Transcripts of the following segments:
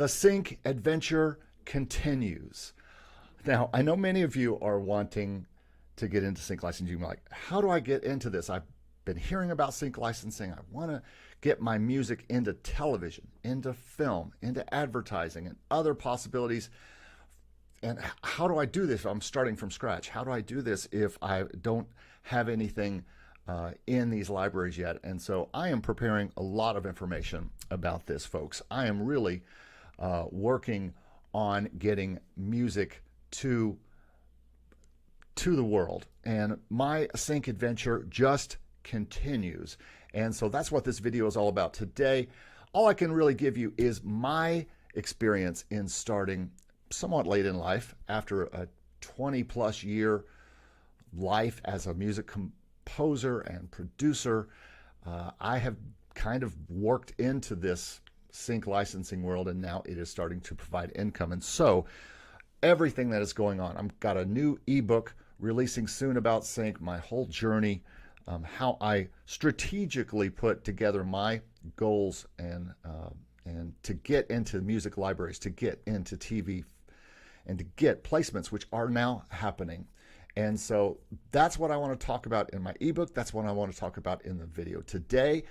The sync adventure continues. Now, I know many of you are wanting to get into sync licensing. You're like, how do I get into this? I've been hearing about sync licensing. I want to get my music into television, into film, into advertising, and other possibilities. And how do I do this if I'm starting from scratch? How do I do this if I don't have anything in these libraries yet? And so I am preparing a lot of information about this, folks. I am really working on getting music to the world, and my sync adventure just continues. And so that's what this video is all about today. All I can really give you is my experience in starting somewhat late in life, after a 20+ year life as a music composer and producer. I have kind of worked into this sync licensing world, and now it is starting to provide income. And so everything that is going on, I've got a new ebook releasing soon about sync, my whole journey, how I strategically put together my goals and to get into music libraries, to get into TV, and to get placements, which are now happening. And so that's what I want to talk about in my ebook. That's what I want to talk about in the video today.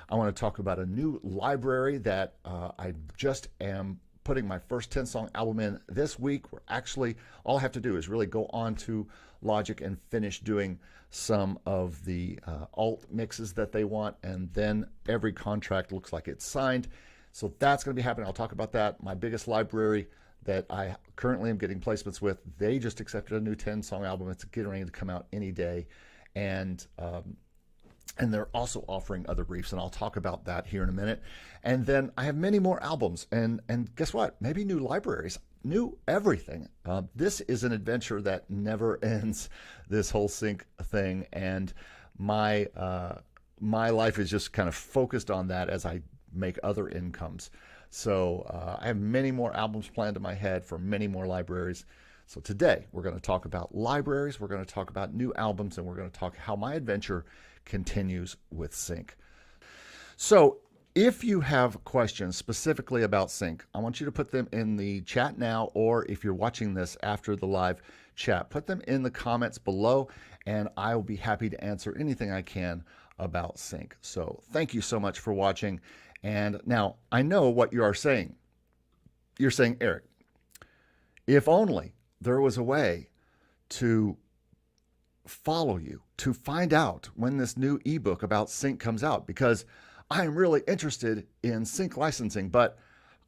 I want to talk about a new library that I just am putting my first 10-song album in this week. Where actually all I have to do is really go on to Logic and finish doing some of the alt mixes that they want, and then every contract looks like it's signed. So that's going to be happening. I'll talk about that. My biggest library that I currently am getting placements with, they just accepted a new 10-song album. It's getting ready to come out any day. And they're also offering other briefs, and I'll talk about that here in a minute. And then I have many more albums, and guess what? Maybe new libraries, new everything. This is an adventure that never ends, this whole sync thing, and my life is just kind of focused on that as I make other incomes. So I have many more albums planned in my head for many more libraries. So today we're going to talk about libraries, we're going to talk about new albums, and we're going to talk how my adventure continues with sync. So if you have questions specifically about sync, I want you to put them in the chat now, or if you're watching this after the live chat, put them in the comments below, and I will be happy to answer anything I can about sync. So thank you so much for watching. And now I know what you are saying. You're saying, Eric, if only there was a way to follow you, to find out when this new ebook about sync comes out, because I'm really interested in sync licensing, but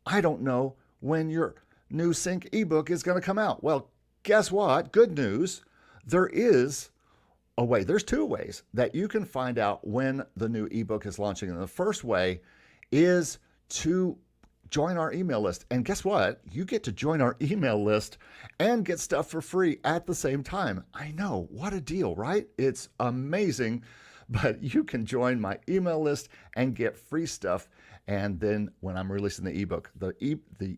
I don't know when your new sync ebook is going to come out. Well, guess what? Good news. There is a way. There's two ways that you can find out when the new ebook is launching. And the first way is to join our email list. And guess what? You get to join our email list and get stuff for free at the same time. I know, what a deal, right? It's amazing, but you can join my email list and get free stuff. And then when I'm releasing the ebook, the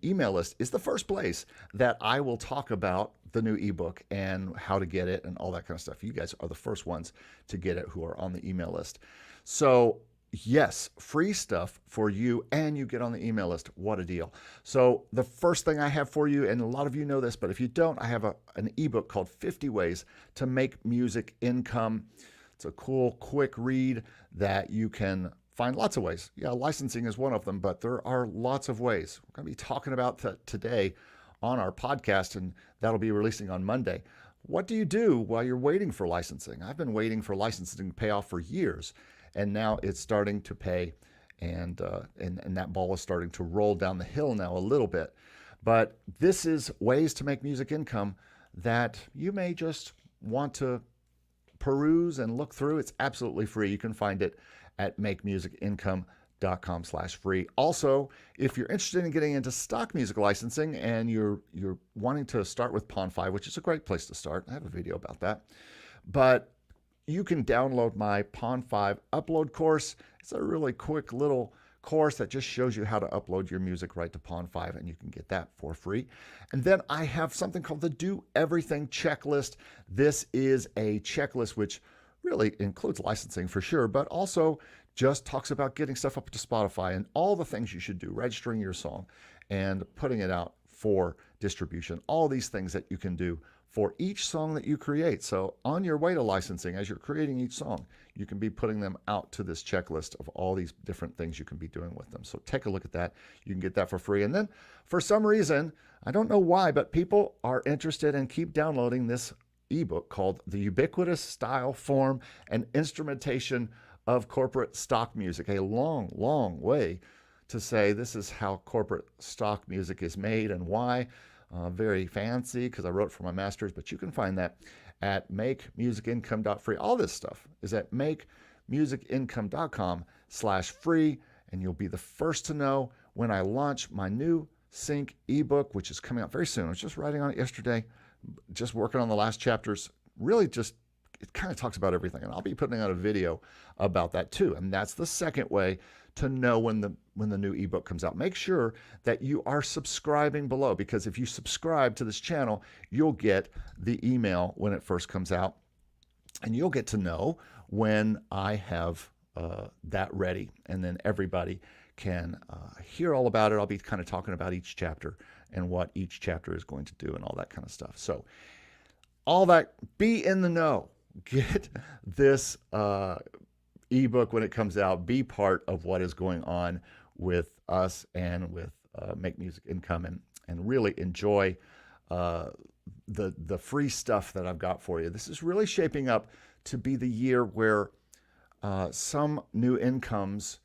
email list is the first place that I will talk about the new ebook and how to get it and all that kind of stuff. You guys are the first ones to get it who are on the email list. So yes, free stuff for you, and you get on the email list. What a deal. So the first thing I have for you, and a lot of you know this, but if you don't, I have an ebook called 50 Ways to Make Music Income. It's a cool, quick read that you can find lots of ways. Yeah, licensing is one of them, but there are lots of ways. We're going to be talking about today on our podcast, and that'll be releasing on Monday. What do you do while you're waiting for licensing? I've been waiting for licensing to pay off for years, and now it's starting to pay, and that ball is starting to roll down the hill now a little bit. But this is ways to make music income that you may just want to peruse and look through. It's absolutely free. You can find it at MakeMusicIncome.com/free. Also, if you're interested in getting into stock music licensing and you're wanting to start with Pond 5, which is a great place to start. I have a video about that. But you can download my Pond 5 upload course. It's a really quick little course that just shows you how to upload your music right to Pond 5, and you can get that for free. And then I have something called the Do Everything Checklist. This is a checklist which really includes licensing for sure, but also just talks about getting stuff up to Spotify and all the things you should do, registering your song and putting it out for distribution, all these things that you can do for each song that you create. So on your way to licensing, as you're creating each song, you can be putting them out to this checklist of all these different things you can be doing with them. So take a look at that. You can get that for free. And then for some reason, I don't know why, but people are interested and keep downloading this ebook called The Ubiquitous Style, Form, and Instrumentation of Corporate Stock Music. A long, long way to say this is how corporate stock music is made and why. Very fancy because I wrote for my master's, but you can find that at MakeMusicIncome.free. All this stuff is at MakeMusicIncome.com/free, and you'll be the first to know when I launch my new Sync ebook, which is coming out very soon. I was just writing on it yesterday, just working on the last chapters. Really just, it kind of talks about everything, and I'll be putting out a video about that too. And that's the second way to know when the new ebook comes out. Make sure that you are subscribing below, because if you subscribe to this channel, you'll get the email when it first comes out, and you'll get to know when I have that ready, and then everybody can hear all about it. I'll be kind of talking about each chapter and what each chapter is going to do and all that kind of stuff. So all that, be in the know. Get this ebook when it comes out. Be part of what is going on with us and with Make Music Income, and really enjoy the free stuff that I've got for you. This is really shaping up to be the year where some new incomes,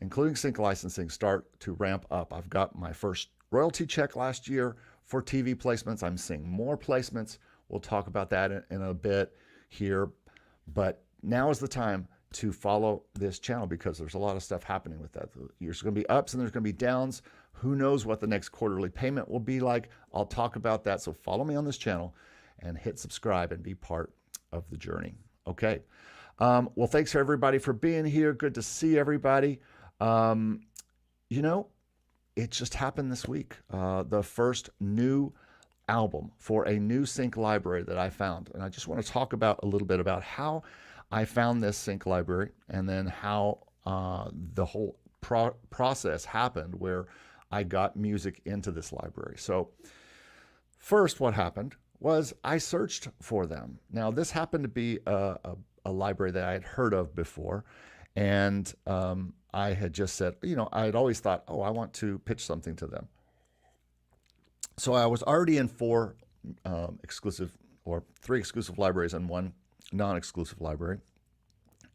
including sync licensing, start to ramp up. I've got my first royalty check last year for TV placements. I'm seeing more placements. We'll talk about that in a bit here, but now is the time to follow this channel because there's a lot of stuff happening with that. There's going to be ups and there's going to be downs. Who knows what the next quarterly payment will be like? I'll talk about that. So follow me on this channel and hit subscribe and be part of the journey. Okay. Well, thanks everybody for being here. Good to see everybody. You know, it just happened this week. The first new album for a new sync library that I found. And I just want to talk about a little bit about how I found this sync library, and then how the whole process happened where I got music into this library. So first, what happened was I searched for them. Now, this happened to be a library that I had heard of before, and I had just said, you know, I had always thought, oh, I want to pitch something to them. So I was already in 4 exclusive, or 3 exclusive libraries and 1 non-exclusive library.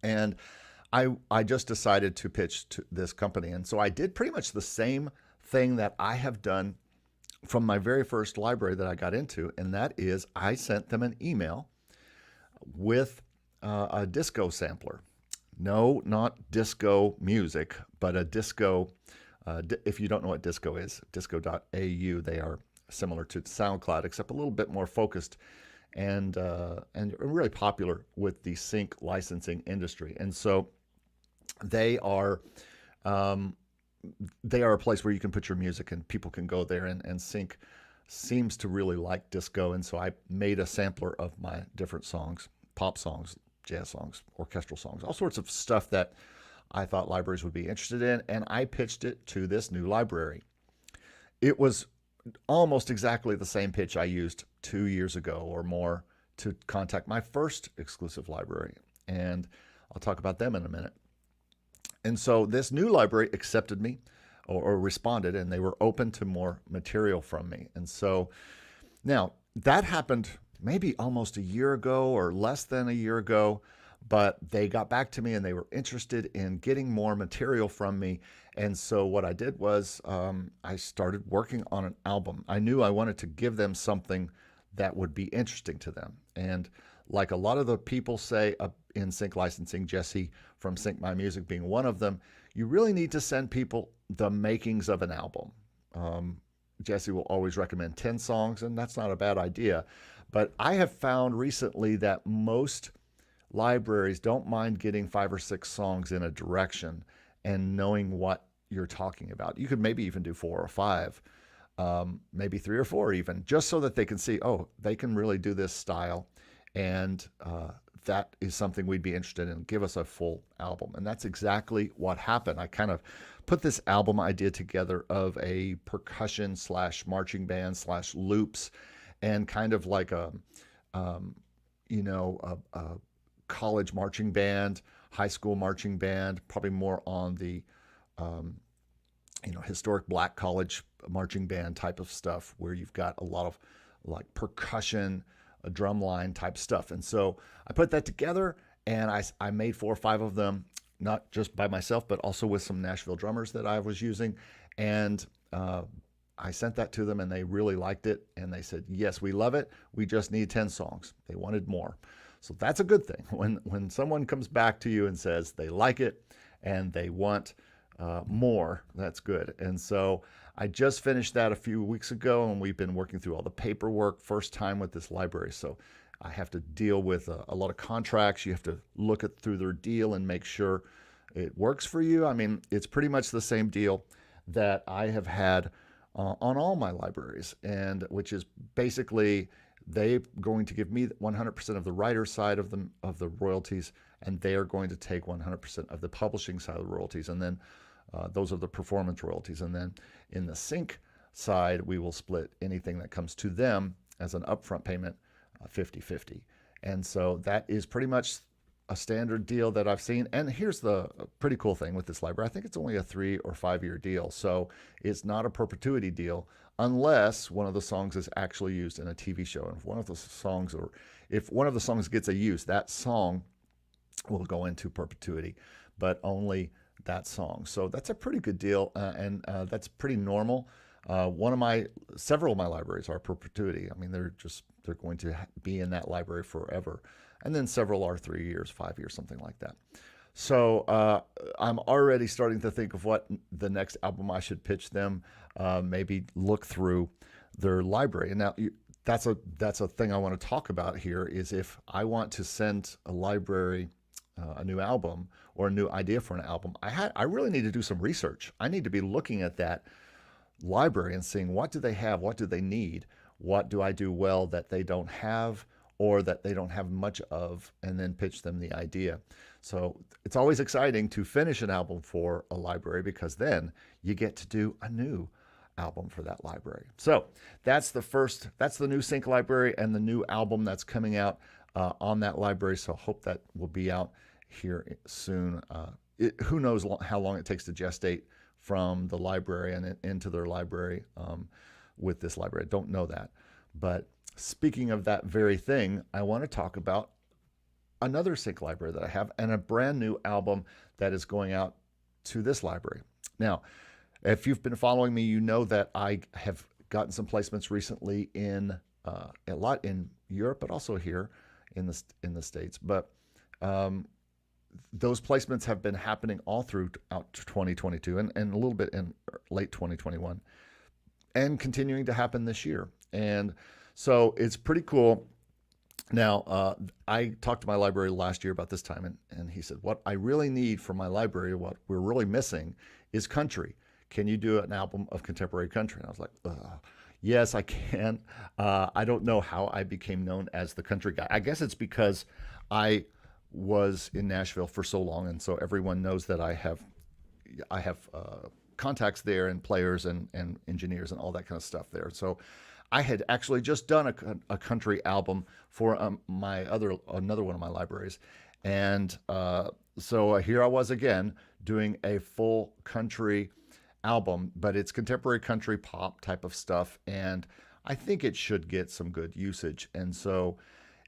And I just decided to pitch to this company. And so I did pretty much the same thing that I have done from my very first library that I got into. And that is I sent them an email with a disco sampler. No, not disco music, but a disco. If you don't know what disco is, disco.au, they are similar to SoundCloud, except a little bit more focused and really popular with the sync licensing industry. And so they are a place where you can put your music and people can go there, and sync seems to really like disco. And so I made a sampler of my different songs, pop songs, jazz songs, orchestral songs, all sorts of stuff that I thought libraries would be interested in. And I pitched it to this new library. It was almost exactly the same pitch I used 2 years ago or more to contact my first exclusive library. And I'll talk about them in a minute. And so this new library accepted me or responded, and they were open to more material from me. And so now that happened maybe almost a year ago or less than a year ago, but they got back to me and they were interested in getting more material from me. And so what I did was I started working on an album. I knew I wanted to give them something that would be interesting to them. And like a lot of the people say in sync licensing, Jesse from Sync My Music being one of them, you really need to send people the makings of an album. Jesse will always recommend 10 songs, and that's not a bad idea. But I have found recently that most libraries don't mind getting 5 or 6 songs in a direction and knowing what you're talking about. You could maybe even do 4 or 5, maybe 3 or 4 even, just so that they can see, oh, they can really do this style and that is something we'd be interested in. Give us a full album. And that's exactly what happened. I kind of put this album idea together of a percussion slash marching band slash loops, and kind of like a college marching band, high school marching band, probably more on the historic black college marching band type of stuff, where you've got a lot of like percussion, a drum line type stuff. And so I put that together, and I made 4 or 5 of them, not just by myself, but also with some Nashville drummers that I was using. And I sent that to them, and they really liked it. And they said, yes, we love it. We just need 10 songs. They wanted more. So that's a good thing. When someone comes back to you and says they like it and they want more, that's good. And so I just finished that a few weeks ago, and we've been working through all the paperwork, first time with this library. So I have to deal with a lot of contracts. You have to look through their deal and make sure it works for you. I mean, it's pretty much the same deal that I have had on all my libraries, and which is basically they're going to give me 100% of the writer side of the royalties, and they are going to take 100% of the publishing side of the royalties, and then those are the performance royalties. And then in the sync side, we will split anything that comes to them as an upfront payment 50-50. And so that is pretty much a standard deal that I've seen. And here's the pretty cool thing with this library. I think it's only a 3 or 5 year deal. So it's not a perpetuity deal unless one of the songs is actually used in a TV show. And if one of the songs gets a use, that song will go into perpetuity, but only that song. So that's a pretty good deal, and that's pretty normal. Several of my libraries are perpetuity. I mean, they're going to be in that library forever. And then several are 3 years, 5 years, something like that. So I'm already starting to think of what the next album I should pitch them. Maybe look through their library. And now that's a thing I want to talk about here, is if I want to send a library a new album or a new idea for an album, I really need to do some research. I need to be looking at that library and seeing, what do they have, what do they need, what do I do well that they don't have or that they don't have much of, and then pitch them the idea. So it's always exciting to finish an album for a library, because then you get to do a new album for that library. So that's the new sync library and the new album that's coming out on that library. So hope that will be out here soon. Who knows how long it takes to gestate from the library and into their library with this library. I don't know that. But speaking of that very thing, I want to talk about another sync library that I have, and a brand new album that is going out to this library. Now, if you've been following me, you know that I have gotten some placements recently in a lot in Europe, but also here in the States. But those placements have been happening all through out to 2022 and a little bit in late 2021, and continuing to happen this year. And so it's pretty cool. Now, I talked to my library last year about this time, and he said, what I really need for my library, what we're really missing, is country. Can you do an album of contemporary country? And I was like, yes, I can. I don't know how I became known as the country guy. I guess it's because I was in Nashville for so long, and so everyone knows that I have contacts there, and players and engineers and all that kind of stuff there. So I had actually just done a country album for another one of my libraries, and so here I was again doing a full country album, but it's contemporary country pop type of stuff, and I think it should get some good usage. And so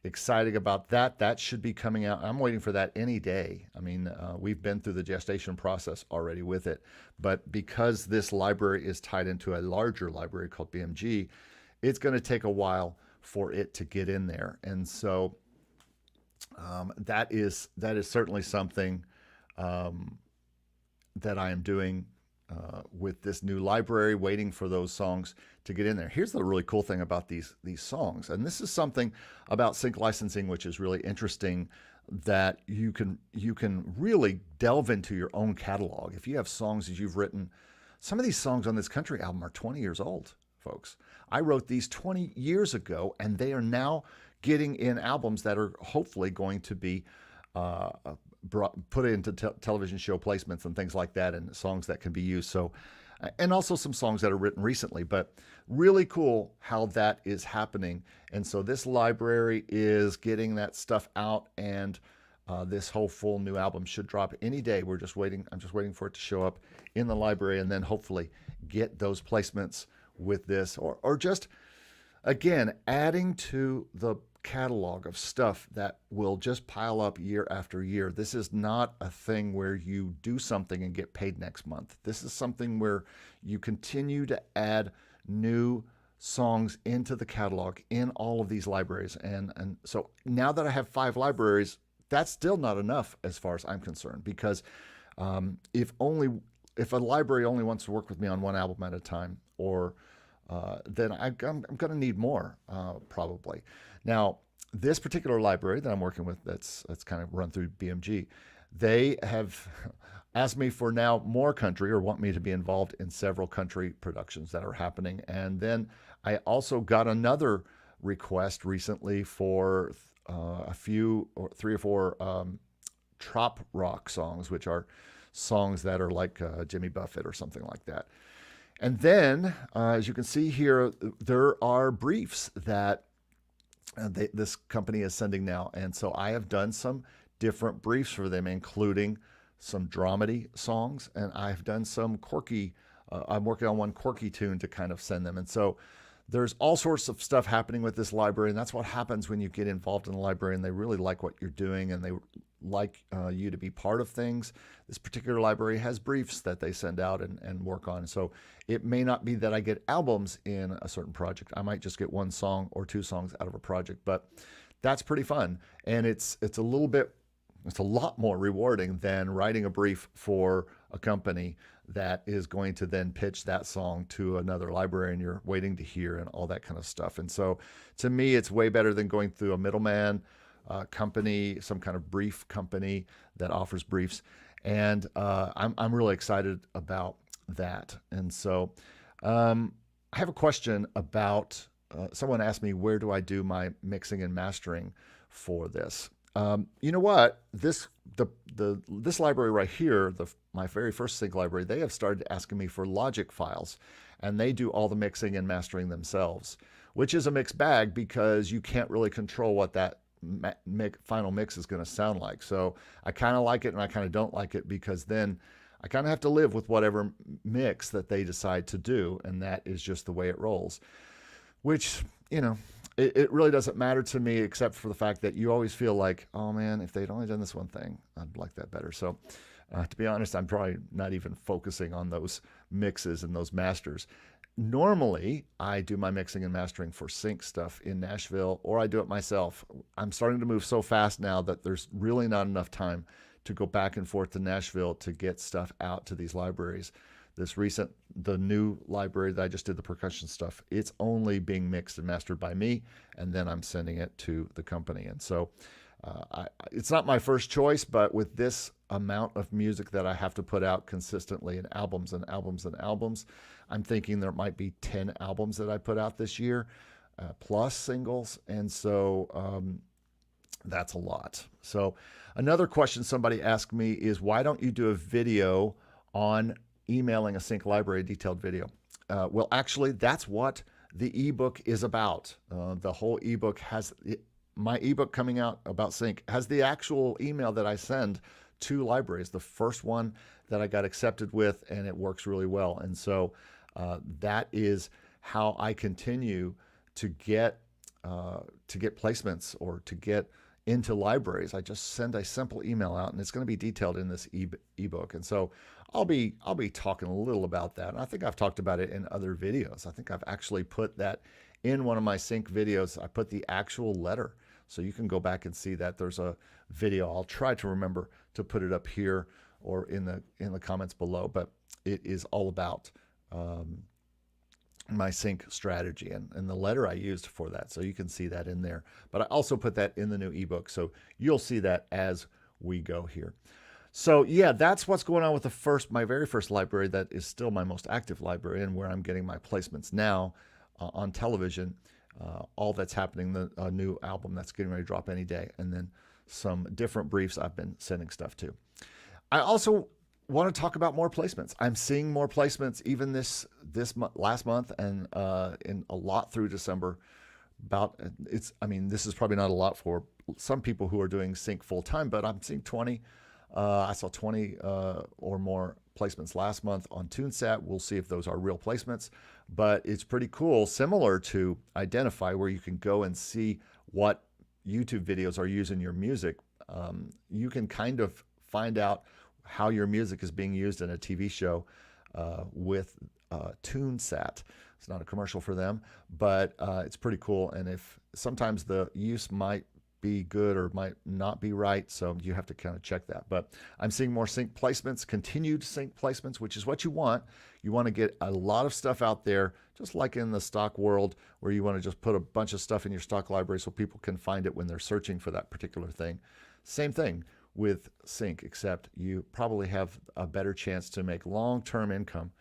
excited about that. That should be coming out. I'm waiting for that any day. I mean, we've been through the gestation process already with it, but because this library is tied into a larger library called BMG, it's going to take a while for it to get in there. And so that is certainly something that I am doing with this new library, waiting for those songs to get in there. Here's the really cool thing about these songs, and this is something about sync licensing which is really interesting, that you can really delve into your own catalog. If you have songs that you've written, some of these songs on this country album are 20 years old, folks. I wrote these 20 years ago, and they are now getting in albums that are hopefully going to be put into television show placements and things like that, and songs that can be used. So, and also some songs that are written recently, but really cool how that is happening. And so this library is getting that stuff out, and this whole full new album should drop any day. We're just waiting. I'm just waiting for it to show up in the library, and then hopefully get those placements with this, or just, again, adding to the catalog of stuff that will just pile up year after year. This is not a thing where you do something and get paid next month. This is something where you continue to add new songs into the catalog in all of these libraries. And so now that I have 5 libraries, that's still not enough as far as I'm concerned, because if a library only wants to work with me on one album at a time, or then I'm going to need more, probably. Now, this particular library that I'm working with, that's kind of run through BMG, they have asked me for now more country, or want me to be involved in several country productions that are happening. And then I also got another request recently for a few, or 3 or 4 trop rock songs, which are songs that are like Jimmy Buffett or something like that. And then, as you can see here, there are briefs that this company is sending now. And so I have done some different briefs for them, including some dramedy songs, and I've done some quirky, I'm working on one quirky tune to kind of send them. And so there's all sorts of stuff happening with this library, and that's what happens when you get involved in a library and they really like what you're doing, and they like you to be part of things. This particular library has briefs that they send out and work on. So it may not be that I get albums in a certain project. I might just get 1 song or 2 songs out of a project, but that's pretty fun. And it's a lot more rewarding than writing a brief for a company that is going to then pitch that song to another library, and you're waiting to hear and all that kind of stuff. And so to me, it's way better than going through a middleman company, some kind of brief company that offers briefs. And I'm really excited about that. And so I have a question about, someone asked me, where do I do my mixing and mastering for this? You know what? This library right here, my very first sync library, they have started asking me for Logic files, and they do all the mixing and mastering themselves, which is a mixed bag because you can't really control what that final mix is going to sound like. So I kind of like it and I kind of don't like it, because then I kind of have to live with whatever mix that they decide to do, and that is just the way it rolls, which, you know, it really doesn't matter to me, except for the fact that you always feel like, oh man, if they'd only done this one thing, I'd like that better. So to be honest, I'm probably not even focusing on those mixes and those masters. Normally, I do my mixing and mastering for sync stuff in Nashville, or I do it myself. I'm starting to move so fast now that there's really not enough time to go back and forth to Nashville to get stuff out to these libraries. The new library that I just did the percussion stuff, it's only being mixed and mastered by me, and then I'm sending it to the company. And so it's not my first choice, but with this amount of music that I have to put out consistently in albums and albums and albums, I'm thinking there might be 10 albums that I put out this year, plus singles. And so that's a lot. So another question somebody asked me is, why don't you do a video on emailing a sync library, detailed video? Well, actually, that's what the ebook is about. The whole ebook has, my ebook coming out about sync has the actual email that I send to libraries, the first one that I got accepted with, and it works really well. And so that is how I continue to get placements or to get into libraries. I just send a simple email out, and it's going to be detailed in this ebook. And so I'll be talking a little about that. And I think I've talked about it in other videos. I think I've actually put that in one of my sync videos. I put the actual letter, so you can go back and see that. There's a video. I'll try to remember to put it up here or in the comments below. But it is all about my sync strategy and the letter I used for that. So you can see that in there. But I also put that in the new ebook, so you'll see that as we go here. So yeah, that's what's going on with my very first library that is still my most active library, and where I'm getting my placements now on television. all that's happening, the new album that's getting ready to drop any day, and then some different briefs I've been sending stuff to. I also want to talk about more placements. I'm seeing more placements even this last month, and in a lot through December. This is probably not a lot for some people who are doing sync full time, but I'm seeing 20. I saw 20 or more placements last month on TuneSat. We'll see if those are real placements, but it's pretty cool, similar to Identify, where you can go and see what YouTube videos are using your music. You can kind of find out how your music is being used in a TV show with TuneSat. It's not a commercial for them, but it's pretty cool. And if sometimes the use might be good or might not be right, so you have to kind of check that. But I'm seeing more sync placements, continued sync placements, which is what you want. You want to get a lot of stuff out there, just like in the stock world, where you want to just put a bunch of stuff in your stock library so people can find it when they're searching for that particular thing. Same thing with sync, except you probably have a better chance to make long-term income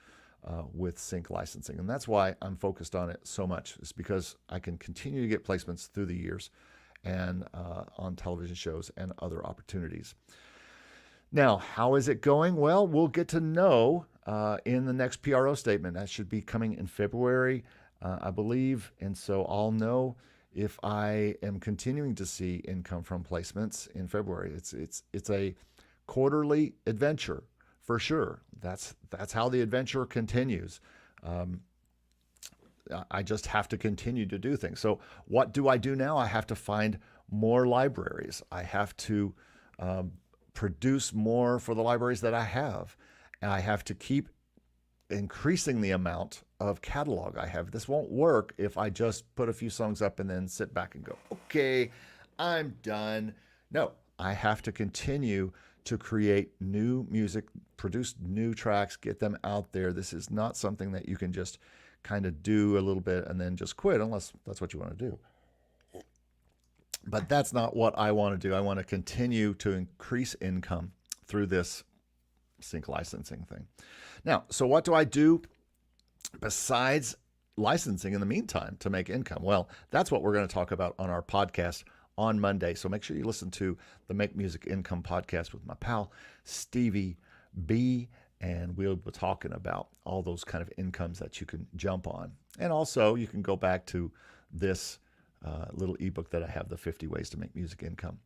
with sync licensing. And that's why I'm focused on it so much. It's because I can continue to get placements through the years and on television shows and other opportunities. Now, how is it going? Well, we'll get to know in the next PRO statement. That should be coming in February, I believe. And so I'll know if I am continuing to see income from placements in February. It's a quarterly adventure for sure. That's how the adventure continues. I just have to continue to do things. So what do I do now? I have to find more libraries. I have to produce more for the libraries that I have. And I have to keep increasing the amount of catalog I have. This won't work if I just put a few songs up and then sit back and go, okay, I'm done. No, I have to continue to create new music, produce new tracks, get them out there. This is not something that you can just kind of do a little bit and then just quit, unless that's what you want to do. But that's not what I want to do. I want to continue to increase income through this sync licensing thing. Now, so what do I do besides licensing in the meantime to make income? Well, that's what we're going to talk about on our podcast on Monday. So make sure you listen to the Make Music Income podcast with my pal, Stevie B, and we'll be talking about all those kind of incomes that you can jump on. And also you can go back to this little ebook that I have, the 50 Ways to Make Music Income.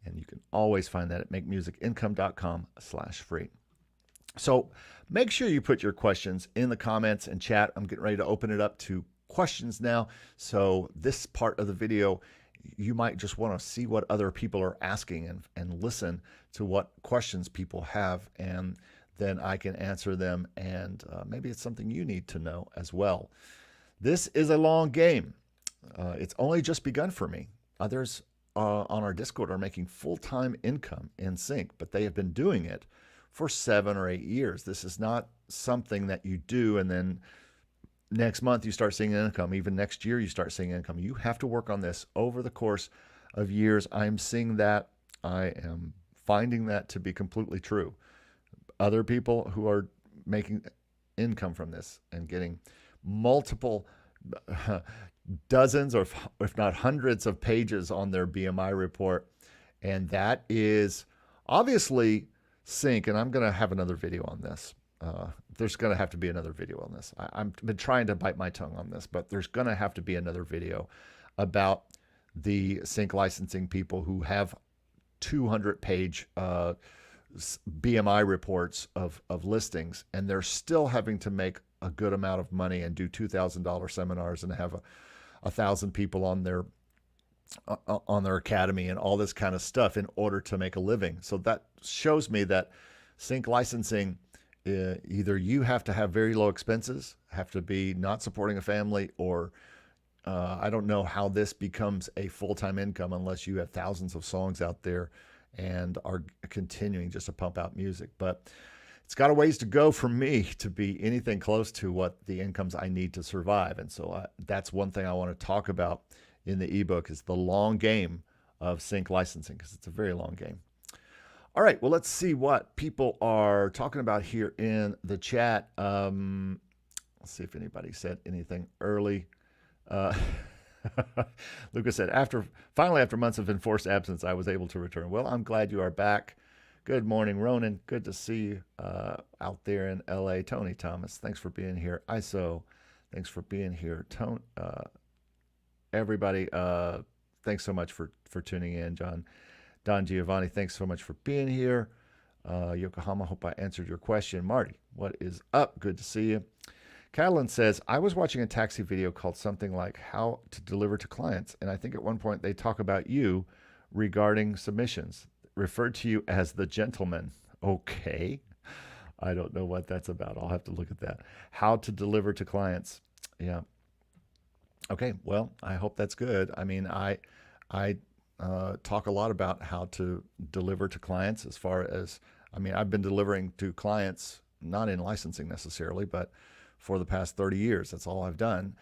And you can always find that at MakeMusicIncome.com/free. So make sure you put your questions in the comments and chat. I'm getting ready to open it up to questions now. So this part of the video, you might just want to see what other people are asking and listen to what questions people have, and then I can answer them, and maybe it's something you need to know as well. This is a long game. It's only just begun for me. Others on our Discord are making full-time income in sync, but they have been doing it for 7 or 8 years. This is not something that you do and then next month you start seeing income. Even next year you start seeing income. You have to work on this over the course of years. I'm seeing that. I am finding that to be completely true. Other people who are making income from this and getting multiple dozens or if not hundreds of pages on their BMI report. And that is obviously sync. And I'm going to have another video on this. There's going to have to be another video on this. I've been trying to bite my tongue on this, but there's going to have to be another video about the sync licensing people who have 200-page BMI reports of listings, and they're still having to make a good amount of money and do $2,000 seminars and have 1,000 people on their academy and all this kind of stuff in order to make a living. So that shows me that sync licensing, either you have to have very low expenses, have to be not supporting a family, or I don't know how this becomes a full-time income unless you have thousands of songs out there and are continuing just to pump out music. But it's got a ways to go for me to be anything close to what the incomes I need to survive. And so that's one thing I want to talk about in the ebook, is the long game of sync licensing, because it's a very long game. All right, well, let's see what people are talking about here in the chat. Let's see if anybody said anything early. Lucas said, finally, after months of enforced absence, I was able to return. Well, I'm glad you are back. Good morning, Ronan. Good to see you out there in LA. Tony Thomas, thanks for being here. ISO, thanks for being here. Everybody, thanks so much for tuning in. Don Giovanni, thanks so much for being here. Yokohama, hope I answered your question. Marty, what is up? Good to see you. Catalin says, I was watching a taxi video called something like How to Deliver to Clients, and I think at one point they talk about you regarding submissions, referred to you as the gentleman. Okay. I don't know what that's about. I'll have to look at that. How to Deliver to Clients. Yeah. Okay, well, I hope that's good. I mean, I talk a lot about how to deliver to clients as far as, I mean, I've been delivering to clients, not in licensing necessarily, but for the past 30 years. That's all I've done.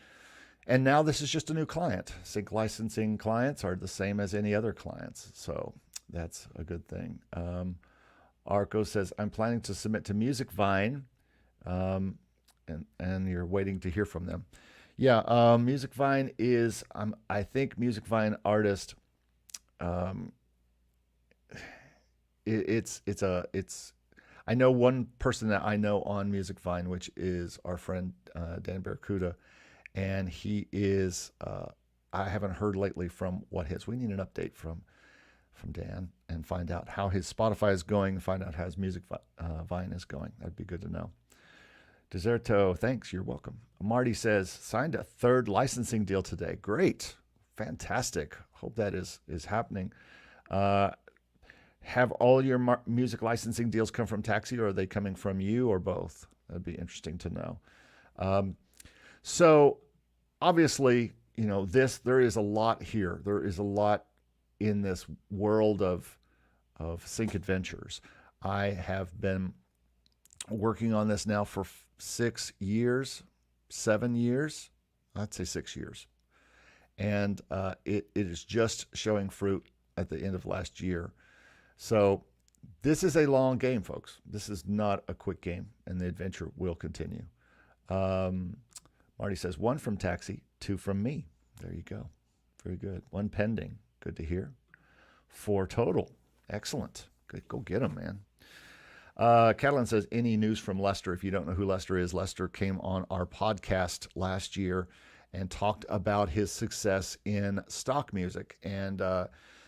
And now this is just a new client. Sync licensing clients are the same as any other clients. So that's a good thing. Arco says, I'm planning to submit to MusicVine, and you're waiting to hear from them. Yeah, MusicVine is, I think MusicVine artist, I know one person that I know on MusicVine, which is our friend Dan Barracuda, and he is, I haven't heard lately from what his, we need an update from Dan and find out how his Spotify is going, find out how his MusicVine is going. That'd be good to know. Deserto, thanks, you're welcome. Marty says, signed a third licensing deal today. Great, fantastic. Hope that is happening. Have all your music licensing deals come from Taxi, or are they coming from you, or both? That'd be interesting to know. So obviously, you know, there is a lot here. There is a lot in this world of sync adventures. I have been working on this now for 7 years. I'd say 6 years. And it is just showing fruit at the end of last year. So this is a long game, folks. This is not a quick game, and the adventure will continue. Marty says, 1 from Taxi, 2 from me. There you go. Very good. 1 pending. Good to hear. 4 total. Excellent. Good. Go get them, man. Catalin says, any news from Lester? If you don't know who Lester is, Lester came on our podcast last year and talked about his success in stock music. And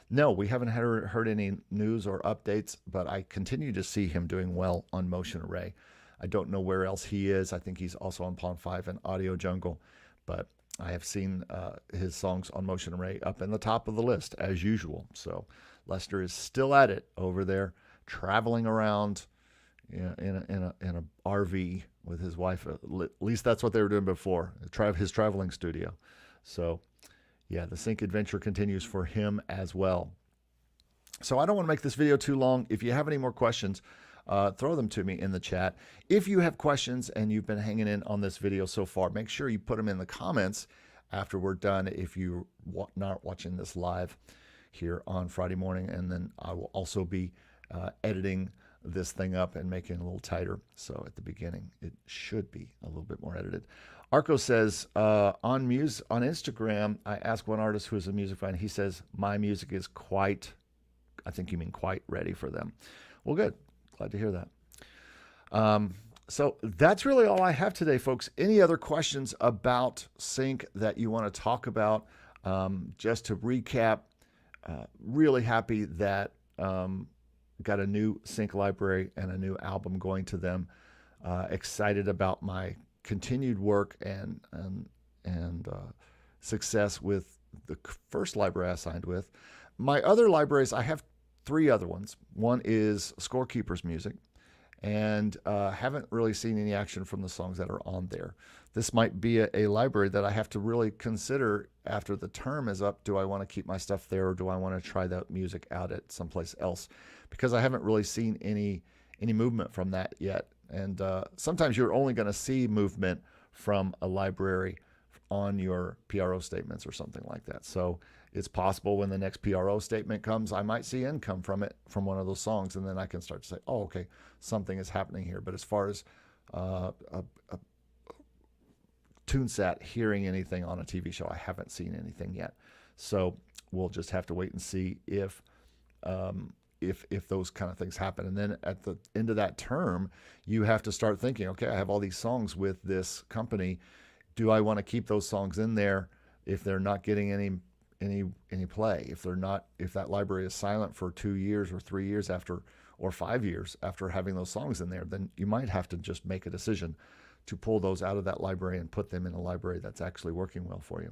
no, we haven't heard any news or updates, but I continue to see him doing well on Motion Array. I don't know where else he is. I think he's also on Pond 5 and Audio Jungle, but I have seen his songs on Motion Array up in the top of the list as usual. So Lester is still at it over there, traveling around in a RV with his wife. At least that's what they were doing before, his traveling studio. So yeah, the sync adventure continues for him as well. So I don't want to make this video too long. If you have any more questions, throw them to me in the chat. If you have questions and you've been hanging in on this video so far, make sure you put them in the comments after we're done if you're not watching this live here on Friday morning. And then I will also be editing this thing up and making it a little tighter. So at the beginning, it should be a little bit more edited. Arco says, on Instagram, I asked one artist who is a music fan. He says, my music is quite, I think you mean quite ready for them. Well, good. Glad to hear that. So that's really all I have today, folks. Any other questions about sync that you want to talk about? Just to recap, really happy that got a new sync library and a new album going to them. Excited about my continued work and success with the first library I signed with. My other libraries, I have 3 other ones. One is Scorekeeper's music, and haven't really seen any action from the songs that are on there. This might be a library that I have to really consider after the term is up. Do I want to keep my stuff there, or do I want to try that music out at someplace else? Because I haven't really seen any movement from that yet. And sometimes you're only going to see movement from a library on your PRO statements or something like that. So it's possible when the next PRO statement comes, I might see income from it, from one of those songs, and then I can start to say, oh, okay, something is happening here. But as far as TuneSat hearing anything on a TV show. I haven't seen anything yet. So we'll just have to wait and see if those kind of things happen. And then at the end of that term, you have to start thinking, okay, I have all these songs with this company. Do I want to keep those songs in there if they're not getting any play? If that library is silent for 2 years or 3 years after, or 5 years after having those songs in there, then you might have to just make a decision to pull those out of that library and put them in a library that's actually working well for you.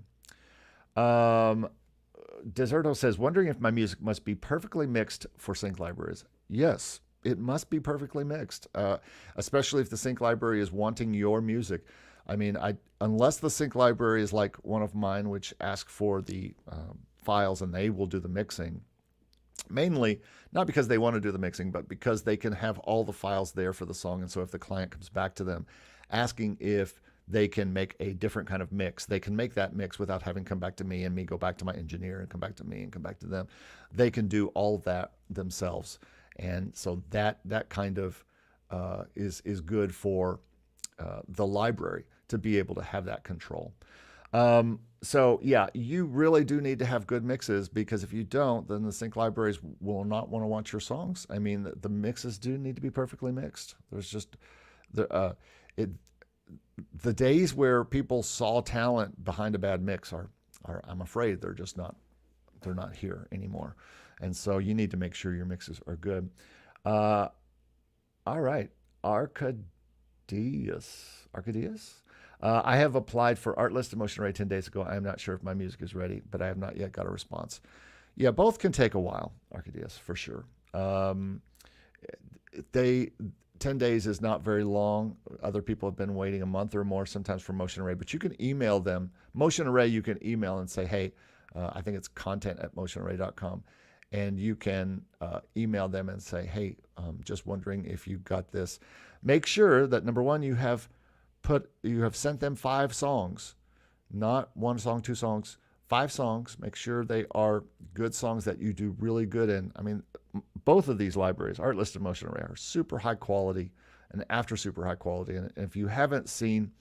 Deserto says, wondering if my music must be perfectly mixed for sync libraries. Yes, it must be perfectly mixed, especially if the sync library is wanting your music. I mean, unless the sync library is like one of mine, which ask for the files and they will do the mixing, mainly not because they want to do the mixing, but because they can have all the files there for the song. And so if the client comes back to them asking if they can make a different kind of mix, they can make that mix without having come back to me and me go back to my engineer and come back to me and come back to them. They can do all that themselves. And so that kind of is good for the library to be able to have that control. So yeah, you really do need to have good mixes, because if you don't, then the sync libraries will not want your songs. I mean, the mixes do need to be perfectly mixed. There's just the days where people saw talent behind a bad mix are I'm afraid they're not here anymore. And so you need to make sure your mixes are good. All right, Arcadius. I have applied for Artlist and Motion Array 10 days ago. I am not sure if my music is ready, but I have not yet got a response. Yeah, both can take a while, Arcadius, for sure. 10 days is not very long. Other people have been waiting a month or more sometimes for Motion Array, but you can email them. Motion Array, you can email and say, hey, I think it's content@motionarray.com. And you can email them and say, hey, just wondering if you got this. Make sure that, number one, you have sent them 5 songs, not 1 song, 2 songs, 5 songs. Make sure they are good songs that you do really good in. I mean, both of these libraries, Artlist and Motion Array, are super high quality and after super high quality. And if you haven't seen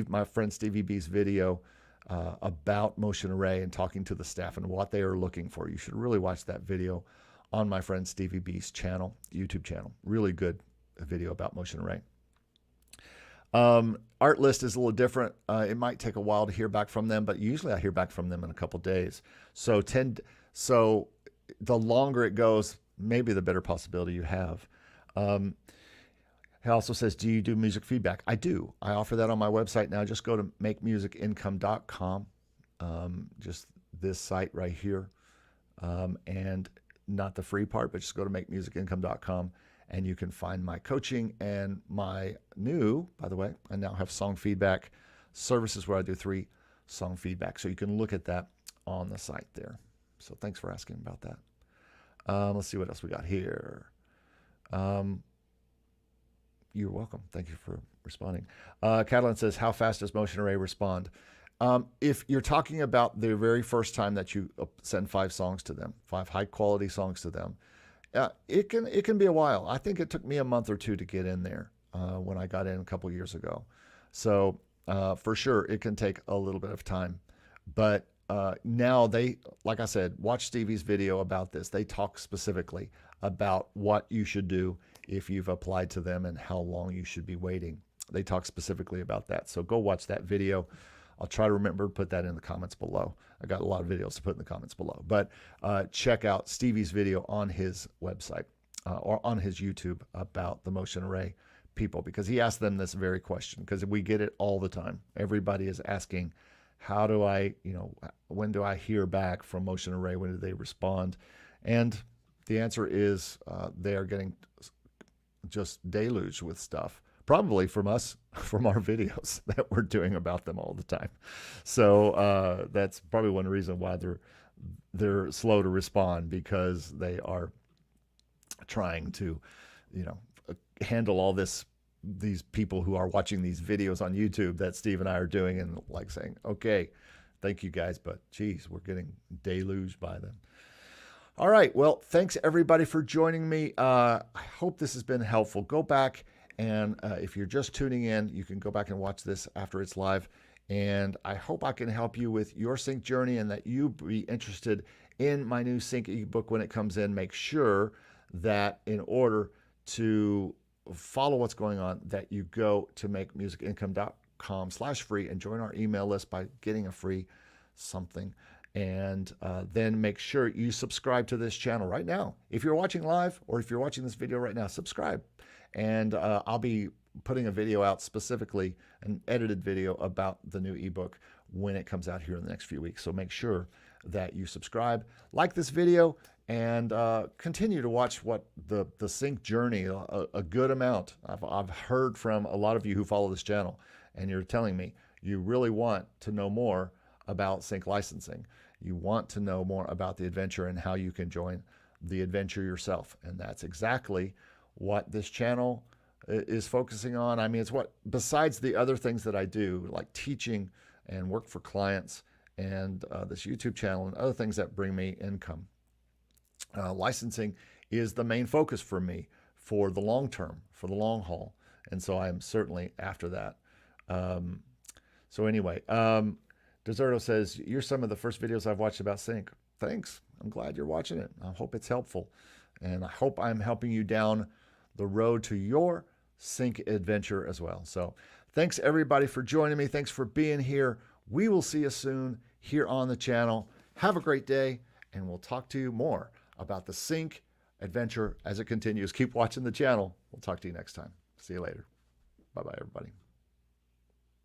my friend Stevie B's video about Motion Array and talking to the staff and what they are looking for, you should really watch that video on my friend Stevie B's channel, YouTube channel. Really good video about Motion Array. Artlist is a little different. It might take a while to hear back from them, but usually I hear back from them in a couple days. So the longer it goes, maybe the better possibility you have. He also says, do you do music feedback? I do. I offer that on my website now. Just go to MakeMusicIncome.com, just this site right here, and not the free part, but just go to MakeMusicIncome.com. And you can find my coaching and my by the way, I now have song feedback services where I do 3 song feedback. So you can look at that on the site there. So thanks for asking about that. Let's see what else we got here. You're welcome. Thank you for responding. Catalan says, how fast does Motion Array respond? If you're talking about the very first time that you send 5 songs to them, 5 high quality songs to them, it can be a while. I think it took me a month or 2 to get in there when I got in a couple years ago. So for sure, it can take a little bit of time. But now like I said, watch Stevie's video about this. They talk specifically about what you should do if you've applied to them and how long you should be waiting. They talk specifically about that. So go watch that video. I'll try to remember to put that in the comments below. I got a lot of videos to put in the comments below. But check out Stevie's video on his website or on his YouTube about the Motion Array people, because he asked them this very question, because we get it all the time. Everybody is asking, how do I, when do I hear back from Motion Array? When do they respond? And the answer is they are getting just deluged with stuff. Probably from us, from our videos that we're doing about them all the time. So that's probably one reason why they're slow to respond, because they are trying to, handle all these people who are watching these videos on YouTube that Steve and I are doing, and like saying, okay, thank you guys, but geez, we're getting deluged by them. All right, well, thanks everybody for joining me. I hope this has been helpful. Go back. And if you're just tuning in, you can go back and watch this after it's live. And I hope I can help you with your sync journey and that you be interested in my new sync ebook when it comes in. Make sure that in order to follow what's going on, that you go to MakeMusicIncome.com/free and join our email list by getting a free something. And then make sure you subscribe to this channel right now. If you're watching live or if you're watching this video right now, subscribe. And I'll be putting a video out, specifically an edited video about the new ebook when it comes out here in the next few weeks. So make sure that you subscribe, like this video, and continue to watch what the sync journey, a good amount. I've heard from a lot of you who follow this channel, and you're telling me you really want to know more about sync licensing. You want to know more about the adventure and how you can join the adventure yourself. And that's exactly what this channel is focusing on. I mean, it's what, besides the other things that I do, like teaching and work for clients and this YouTube channel and other things that bring me income, licensing is the main focus for me for the long term, for the long haul. And so I'm certainly after that. So anyway, Deserto says, you're some of the first videos I've watched about sync. Thanks. I'm glad you're watching it. I hope it's helpful. And I hope I'm helping you down the road to your sync adventure as well. So thanks everybody for joining me. Thanks for being here. We will see you soon here on the channel. Have a great day, and we'll talk to you more about the sync adventure as it continues. Keep watching the channel. We'll talk to you next time. See you later. Bye-bye, everybody.